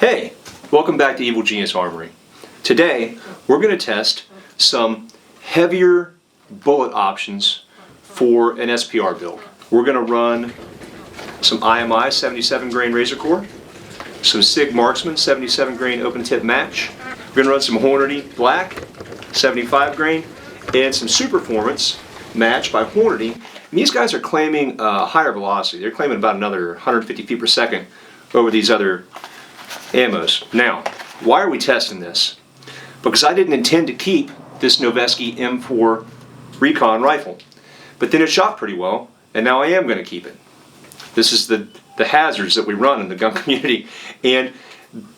Hey, welcome back to Evil Genius Armory. Today we're going to test some heavier bullet options for an SPR build. We're going to run some IMI 77 grain razor core, some SIG Marksman 77 grain open tip match. We're going to run some Hornady Black 75 grain and some Superformance match by Hornady. And these guys are claiming a higher velocity. They're claiming about another 150 feet per second over these other ammos. Now, why are we testing this? Because I didn't intend to keep this Noveske M4 Recon rifle, but then it shot pretty well, and now I am going to keep it. This is the hazards that we run in the gun community, and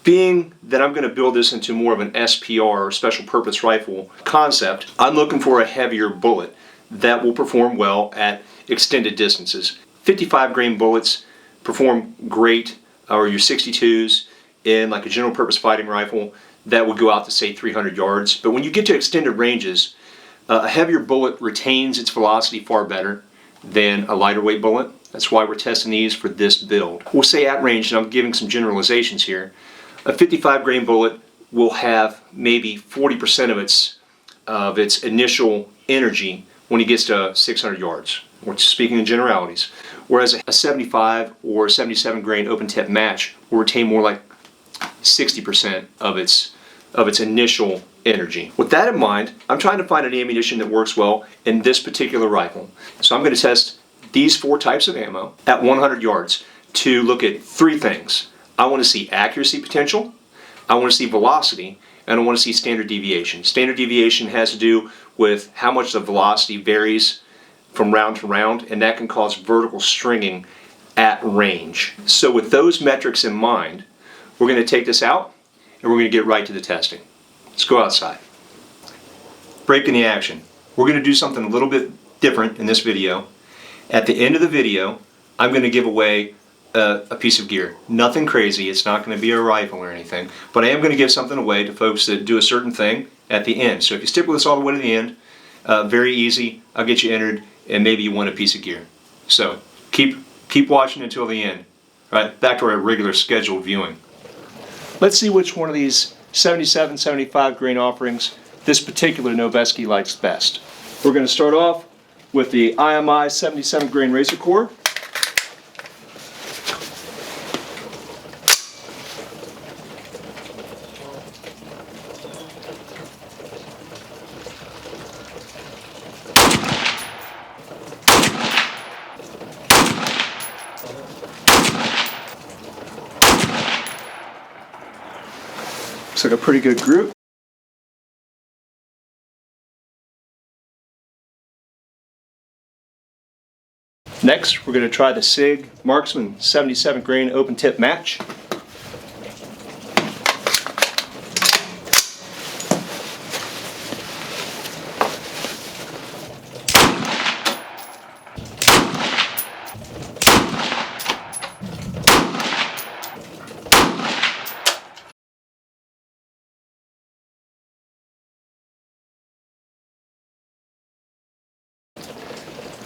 being that I'm going to build this into more of an SPR or special purpose rifle concept, I'm looking for a heavier bullet that will perform well at extended distances. 55 grain bullets perform great, or your 62s in like a general purpose fighting rifle that would go out to say 300 yards. But when you get to extended ranges, a heavier bullet retains its velocity far better than a lighter weight bullet. That's why we're testing these for this build. We'll say at range, and I'm giving some generalizations here, a 55 grain bullet will have maybe 40% of its initial energy when it gets to 600 yards. We're speaking in generalities. Whereas a 75 or 77 grain open tip match will retain more like 60% of its initial energy. With that in mind, I'm trying to find an ammunition that works well in this particular rifle. So I'm going to test these four types of ammo at 100 yards to look at three things. I want to see accuracy potential, I want to see velocity, and I want to see standard deviation. Standard deviation has to do with how much the velocity varies from round to round, and that can cause vertical stringing at range. So with those metrics in mind, we're going to take this out and we're going to get right to the testing. Let's go outside. Breaking the action. We're going to do something a little bit different in this video. At the end of the video, I'm going to give away a piece of gear. Nothing crazy, it's not going to be a rifle or anything, but I am going to give something away to folks that do a certain thing at the end. So if you stick with us all the way to the end, very easy, I'll get you entered and maybe you win a piece of gear. So keep watching until the end. All right, back to our regular scheduled viewing. Let's see which one of these 77, 75 grain offerings this particular Noveske likes best. We're going to start off with the IMI 77 grain razor core. Looks like a pretty good group. Next, we're going to try the SIG Marksman 77 grain open tip match.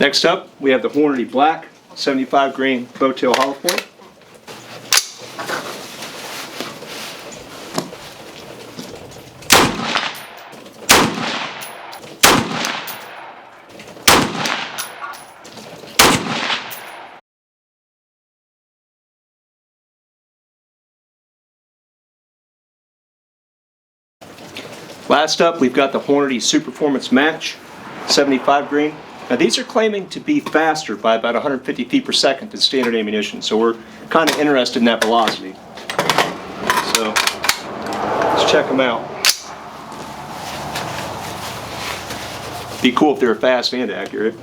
Next up, we have the Hornady Black 75 grain bowtail hollow point. Last up, we've got the Hornady Superformance match 75 grain. Now these are claiming to be faster by about 150 feet per second than standard ammunition, so we're kind of interested in that velocity. So let's check them out. Be cool if they're fast and accurate.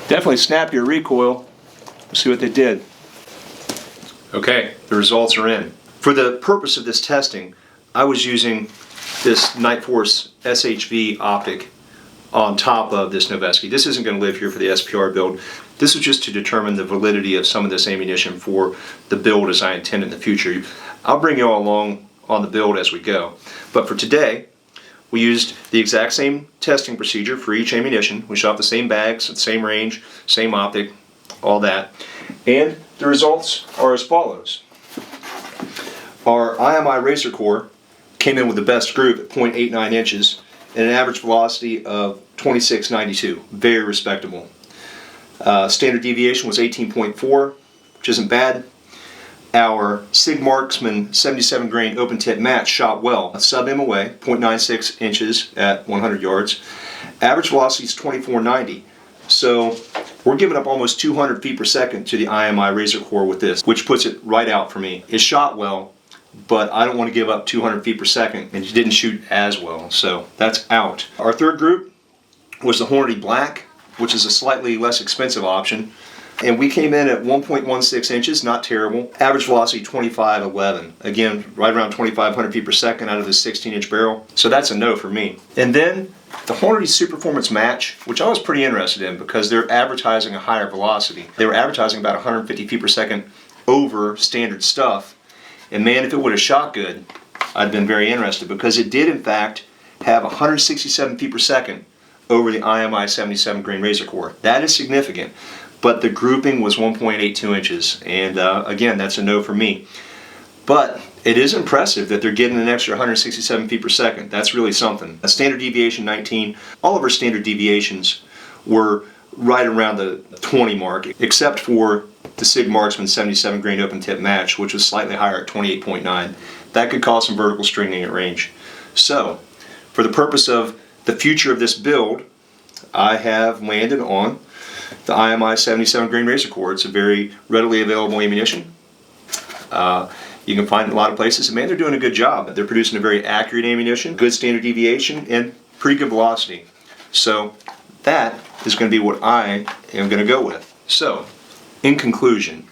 Definitely snap your recoil. Let's see what they did. Okay, the results are in. For the purpose of this testing, I was using this Night Force SHV optic on top of this Noveske. This isn't going to live here for the SPR build. This was just to determine the validity of some of this ammunition for the build as I intend in the future. I'll bring you all along on the build as we go. But for today, we used the exact same testing procedure for each ammunition. We shot the same bags, the same range, same optic, all that. And the results are as follows. Our IMI Razor Core came in with the best group at 0.89 inches and an average velocity of 26.92. Very respectable. Standard deviation was 18.4, which isn't bad. Our SIG Marksman 77 grain open tip match shot well, a sub MOA, 0.96 inches at 100 yards. Average velocity is 24.90. So we're giving up almost 200 feet per second to the IMI Razor Core with this, which puts it right out for me. It shot well, but I don't want to give up 200 feet per second, and it didn't shoot as well, so that's out. Our third group was the Hornady Black, which is a slightly less expensive option, and we came in at 1.16 inches, not terrible. Average velocity 25.11. Again, right around 2,500 feet per second out of the 16-inch barrel, so that's a no for me. And then the Hornady Superformance match, which I was pretty interested in because they're advertising a higher velocity. They were advertising about 150 feet per second over standard stuff. And man, if it would have shot good, I'd been very interested because it did in fact have 167 feet per second over the IMI 77 grain Razor Core. That is significant, but the grouping was 1.82 inches, and again, that's a no for me. But it is impressive that they're getting an extra 167 feet per second. That's really something. A standard deviation 19, all of our standard deviations were right around the 20 mark, except for the SIG Marksman 77 grain open tip match, which was slightly higher at 28.9. That could cause some vertical stringing at range. So, for the purpose of the future of this build, I have landed on the IMI 77 grain Razor Core. It's a very readily available ammunition. You can find it in a lot of places, and man, they're doing a good job. They're producing a very accurate ammunition, good standard deviation, and pretty good velocity. So that is going to be what I am going to go with. So, in conclusion,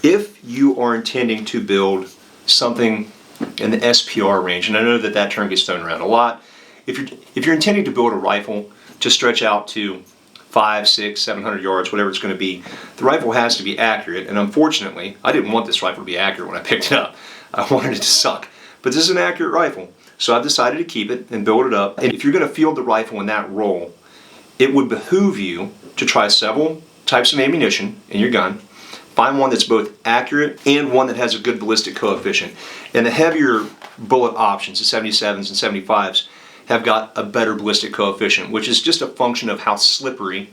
if you are intending to build something in the SPR range, and I know that that term gets thrown around a lot, if you're intending to build a rifle to stretch out to 500, 600, 700 yards, whatever it's going to be, the rifle has to be accurate. And unfortunately, I didn't want this rifle to be accurate when I picked it up. I wanted it to suck. But this is an accurate rifle, so I've decided to keep it and build it up. And if you're going to field the rifle in that role, it would behoove you to try several types of ammunition in your gun. Find one that's both accurate and one that has a good ballistic coefficient. And the heavier bullet options, the 77s and 75s, have got a better ballistic coefficient, which is just a function of how slippery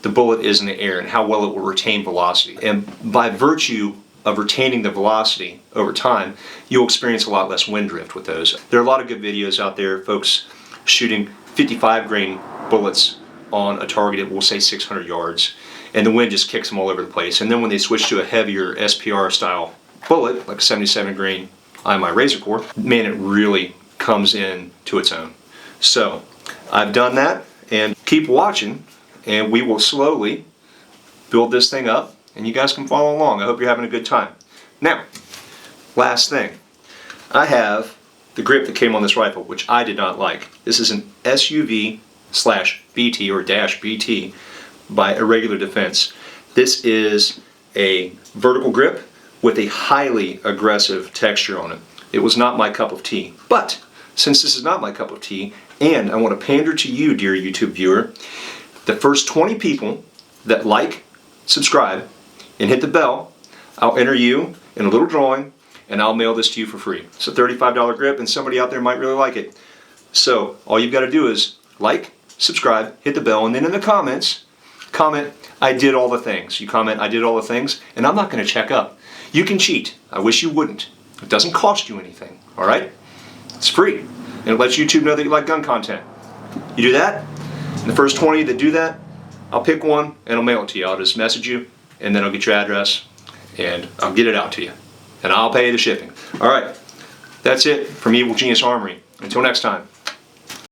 the bullet is in the air and how well it will retain velocity. And by virtue of retaining the velocity over time, you'll experience a lot less wind drift with those. There are a lot of good videos out there, folks shooting 55 grain bullets on a target at, we'll say, 600 yards, and the wind just kicks them all over the place. And then when they switch to a heavier SPR-style bullet, like a 77 grain IMI Razor Core, man, it really comes in to its own. So, I've done that, and keep watching, and we will slowly build this thing up, and you guys can follow along. I hope you're having a good time. Now, last thing. I have the grip that came on this rifle, which I did not like. This is an SUV/BT or -BT by Irregular Defense. This is a vertical grip with a highly aggressive texture on it. It was not my cup of tea. But, since this is not my cup of tea, and I want to pander to you, dear YouTube viewer, the first 20 people that like, subscribe, and hit the bell, I'll enter you in a little drawing, and I'll mail this to you for free. It's a $35 grip, and somebody out there might really like it. So, all you've got to do is like, subscribe, hit the bell, and then in the comments, comment, I did all the things. You comment, I did all the things, and I'm not going to check up. You can cheat. I wish you wouldn't. It doesn't cost you anything, alright? It's free, and it lets YouTube know that you like gun content. You do that, and the first 20 that do that, I'll pick one and I'll mail it to you. I'll just message you, and then I'll get your address, and I'll get it out to you. And I'll pay the shipping. Alright, that's it from Evil Genius Armory. Until next time.